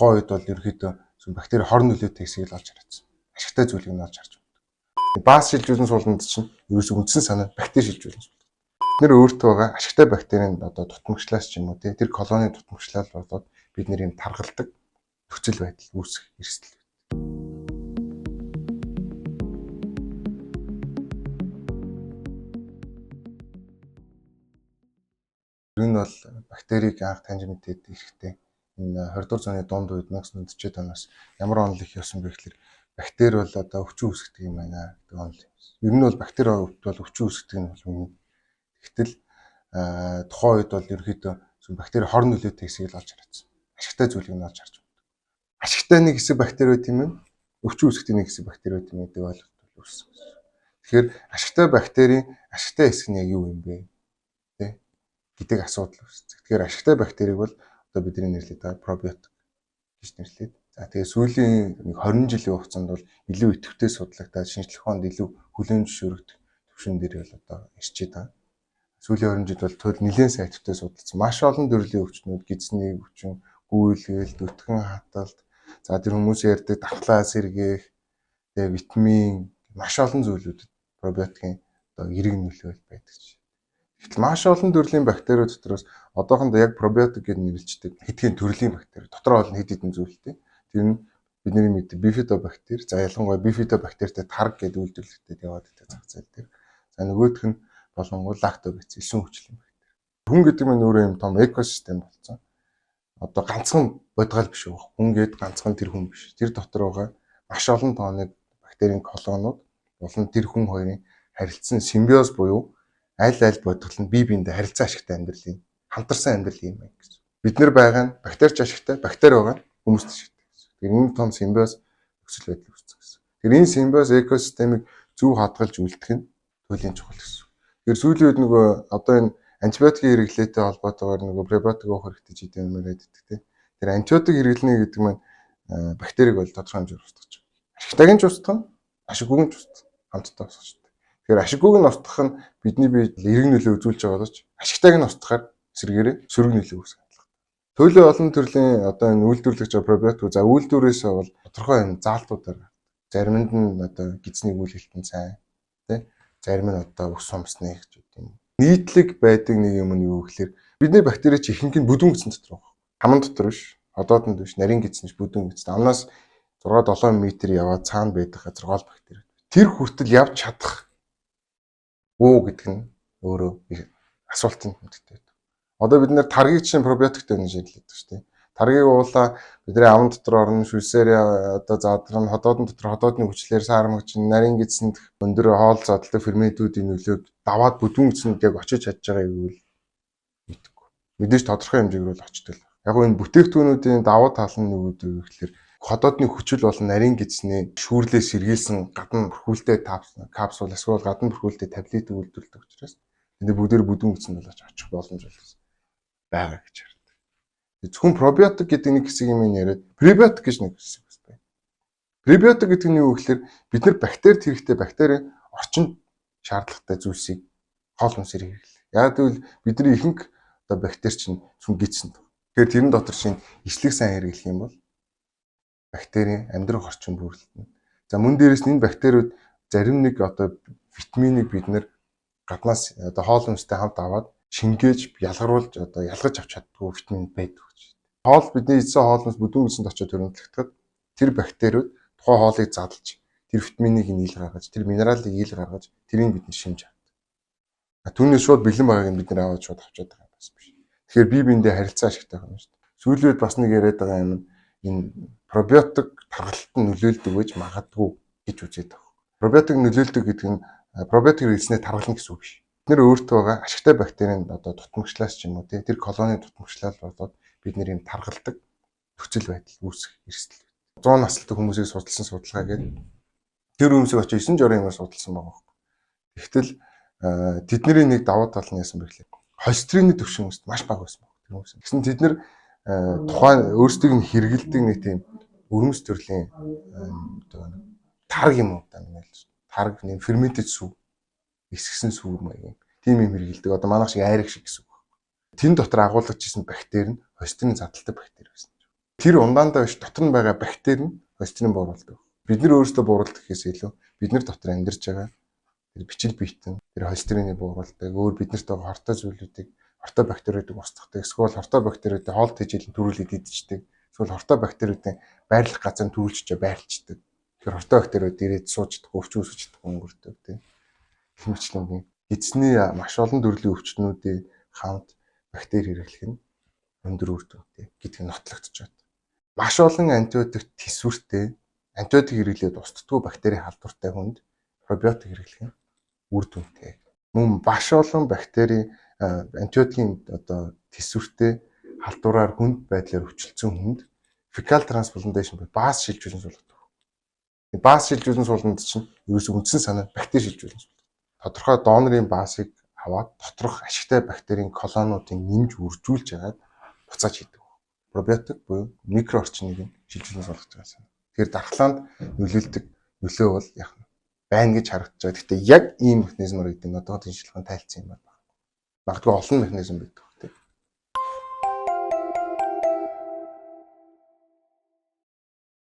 тухайн үед бол ерөөхдөө бактери хор нөлөөтэй хэсгийг л олж харагдсан. Ашигтай зүйлийг нь олж харж байна. Баас шилжүүлэн суулганд чинь ерөөсөө үндсэн санаа бактери шилжүүлэн суулганд. Бид нэр өөртөө байгаа ашигтай бактерийн одоо дутмагчлаас ч юм уу тэр колоны дутмагчлал болоод бид нэр юм таргалдаг нөхцөл байдал үүсэх эрсдэл. Энэ бол бактерийг анх таньж мэдээд ирэхдээ энэ 20 дугаар зууны дунд үед 1940-ад оноос ямар онол их явсан бэ гэхээр бактери бол одоо өвчин үүсгдэг юм байна гэдэг онол явсан. Ер нь бол бактери бол өвчин үүсгдэг нь бол үнэ. Гэвтэл тухайн үед бол ерөөхдөө бактери хор нөлөөтэй хэсгийг л олж харагдсан. Ашигтай зүйлийг нь олж харж байна. Ашигтай нэг хэсэг бактери байт юм уу? Өвчин үүсгдэг нэг хэсэг бактери байт юм гэдэг ойлголт үүссэн. Тэгэхээр ашигтай бактерийн ашигтай хэсэг нь яг юу юм бэ? Гэдэг асуудал үүссэн. Тэгэхээр ашигтай бактерийг бол одоо бидний нэрлэдэг пробиотик гэж нэрлэдэг. За тэгээ сүүлийн нэг 20 жилийн хугацаанд бол илүү идэвхтэй судлагдаад шинжлэх ухаанд илүү хүлээн зөвшөөрөгдөх түвшин дээр бол одоо ирж байгаа. Сүүлийн 20 жилд бол туйл нэлээд сайн идэвхтэй судалсан. Маш олон төрлийн өвчнүүд, гидсний өвчин, гүйлгээл, нүтгэн хаталт, за тэр хүмүүс ярьдаг давхлаа сэргээх, тэгээ витамин маш олон зүйлүүдэд пробиотикийн одоо эрэг нөлөө байдаг чинь. Гэтэл маш олон төрлийн бактери дотроос одоохондоо яг пробиотик гэж нэрлэждэг хэдхэн төрлийн бактери. Дотроо бол хэд хэдэн зүйлтэй. Тэр нь бидний мэддэг бифидобактери, за ялангуяа бифидобактеритэй тарг гэдэг үйлдвэрлэлтэд яваад байгаа зах зээл дээр. За нөгөөх нь болонгууд лактобацил, эсүн хүчлийн бактери. Хүн гэдэг нь өөрөө юм том экосистем болсон. Одоо ганцхан бодгал биш үү? Хүн гээд ганцхан тэр хүн биш. Тэр дотор байгаа маш олон тооны бактерийн колонууд болон тэр хүн хоёрын харилцсан симбиоз буюу аль бодгол нь бие биендээ харилцаа ашигтай амьдралын хамтарсан амьдрал юм байна гэсэн. Бид нар байгаа нь бактерич ашигтай, бактери байгаа нь хүмүүст ашигтай гэсэн. Тэгэхээр энэ том симбиоз нөхцөл байдал үүссэн гэсэн. Тэгэхээр энэ симбиоз экосистемийг зөв хадгалж үлдэх нь туйлын чухал гэсэн. Тэгэхээр сүүлийн үед нөгөө одоо энэ антибиотикийн хэрэглээтэй холбоотойгоор нөгөө пребиотик уух хэрэгтэй ч гэдэг юм яриад байдаг тийм. Тэр антибиотик хэрэглэнэ гэдэг нь бактерийг бол тодорхой хэмжээгээр устгаж байгаа. Ашигтайг нь ч устгах, ашиггүйг нь ч устгах, хамтдаа устгах. Тэгэхээр ашиггүйг нь устгах нь бидний биед эрэг нөлөө үзүүлж байгаа боловч ашигтайг нь устгахаар эсрэгээрээ сөрөг нөлөө үүсгэх шаардлага. Туйлын олон төрлийн одоо энэ үйлдвэрлэгч пробиотик за үйлдвэрээсээ бол тодорхой юм заалтуудаар заримд нь одоо гидсний үйлчлэлтэн сайн тий зарим нь одоо ус сумсны гэж үт юм. Нийтлэг байдаг нэг юм нь юу гэхээр бидний бактери чи ихэнх нь бүдүүн гидсэн дотор байгаа. Хаман дотор биш, одоодонд биш, нарийн гидсэн биш бүдүүн гидсэн. Амнаас 6-7 м яваад цаана байдаг газар гол бактери. Тэр хүртэл явж чадах уу гэдэг нь өөрөө асуултын хүндэтэй байдаг. Одоо бид нэр таргийг чинь пробиотиктэй нэг шийдлээд байгаа шүү дээ. Таргийг уулаа бидний аман дотор орно, шүлсээр одоо задран ходоодын дотор ходоодны хүчлээр саармагч нарийн гидсэнд өндөр хоол задлаг ферментүүдийн нөлөөд даваад бүдүүн гидсэнд яг очиж чадж байгаа юм уу мэдэхгүй. Мэдээж тодорхой хэмжээгээр бол очдог л. Яг энэ бүтээгдэхүүнүүдийн давуу тал нь юу гэдэг вэ гэхээр ходоодны хүчил болон нарийн гидсний шүүрлээс сэргийлсэн гадна бүрхүүлтэй капсул эсвэл гадна бүрхүүлтэй таблетыг үйлдвэрлэдэг учраас энэ бүгдээр бүдүүн гидсэнд болооч очих боломж байгаа гэж ярьдаг. Зөвхөн пробиотик гэдэг нэг хэсэг юм яриад пребиотик гэж нэг хэсэг байна. Пребиотик гэдэг нь юу гэхээр бид нар бактерид хэрэгтэй бактери орчинд шаардлагатай зүйлсийг хоол хүнсээр хэрэглэв. Яг тэгвэл бидний ихэнх одоо бактери чинь зөвхөн гидсэнд. Тэгэхээр тэрэн дотор чинь ишлэг сайн хэрэглэх юм бол бактерийн амьдрах орчин бүрэлдэнэ. За мөн дээрээс нь энэ бактериуд зарим нэг одоо витаминыг бид нэр гаднаас одоо хоол хүнстэй хамт аваад шингээж ялгаруулж одоо ялгаж авч чаддгүй витамин байдаг гэж. Хоол бидний идсэн хоол хүнс бүдүүн гисэнд очиж төрөлдөхөд тэр бактериуд тухайн хоолыг задлж тэр витаминыг ил гаргаж тэр минералыг ил гаргаж тэрийг бид шинж авдаг. Түүнээс шууд бэлэн байгааг нь бид нэр аваад шууд авчаад байгаа юм бас биш. Тэгэхээр бие биендээ харилцаа ашигтай байна шүү дээ. Сүүлийн үед бас нэг яриад байгаа юм энэ пробиотик тархалтанд нөлөөлдөг гэж магадгүй гэж үзээд байгаа. Пробиотик нөлөөлдөг гэдэг нь пробиотик хэрэглэснээр тархална гэсэн үг биш. Бид нэр өөртөө байгаа ашигтай бактерийн одоо дутмагчлаас ч юм уу тэр колоны дутмагчлал болоод бид нэр юм таргалдаг нөхцөл байдал үүсэх эрсдэл. 100 настай хүмүүсийг судалсан судалгаа гэдэг тэр хүмүүсийг очиж 9 журын юмар судалсан байгаа юм. Тэгтэл тэдний нэг давуу тал нь яасан бэ гэхээр холестерины түвшин маш бага байсан баг тэр хүмүүс. Гэсэн тэд нэр тухайн өөрсдийг нь хэрэгэлдэг нэг тийм өрмөс төрлийн тарг юм уу та нэг л тарг нэг ферментед сүв эсгсэн сүв маяг юм. Тийм юм хэрэгэлдэг. Одоо манайх шиг айраг шиг гэсэн үг. Тэн дотор агуулгаж исэн бактери нь холестерин задалтай бактери байсан. Тэр ундаандаа биш дотор нь байгаа бактери нь холестерин бууруулдаг. Бид нар өөрсдөө бууруулдаг гэхээс илүү бид нар дотор амьдарч байгаа тэр бичил биетэн тэр холестериний бууруулдаг. Өөр бид нарт байгаа хортой зүйлүүдийг хортой бактериудыг устгадаг. Эсвэл хортой бактериудыг хоол тэжээлийн төрүүлээд идчихдэг. Эсвэл хортой бактериудын байрлах газар нь төрүүлж байрлцдаг. Тэгэхээр хортой бактериуд ирээд суучдаг, өвчин үүсгэж өнгөрдөг тийм. Хэмжлэнгийн эзний маш олон төрлийн өвчтнүүдийн хамт бактери хэрэглэх нь өндөр үр дүнтэй гэдгийг нотлогдож байна. Маш олон антибиотик төсвөртэй антибиотик хэрэглээд устдаггүй бактери халдвартай хүнд пробиотик хэрэглэх нь үр дүнтэй. Мөн маш олон бактери антибиотикийн төсвөртэй халдвараар хүнд байдлаар өвчлөсөн хүнд фекал транспланташн буюу баас шилжүүлэн суулгадаг. Баас шилжүүлэн суулганд чинь ерөөсөө үндсэн санаа бактери шилжүүлэн суулгадаг. Тодорхой донорын баасыг аваад доторх ашигтай бактерийн колониудыг нэмж үржүүлж яагаад буцааж хийдэг. Пробиотик буюу микро орчныг шилжүүлэн суулгаж байгаа. Тэгэхээр дархлаанд нөлөөлдөг нөлөө бол яг байна гэж харагдаж байгаа. Гэхдээ яг ийм механизмаар гэдэг нь одоогийн шинжилгээнд тайлцсан юм байна. Магадгүй олон механизм байдаг.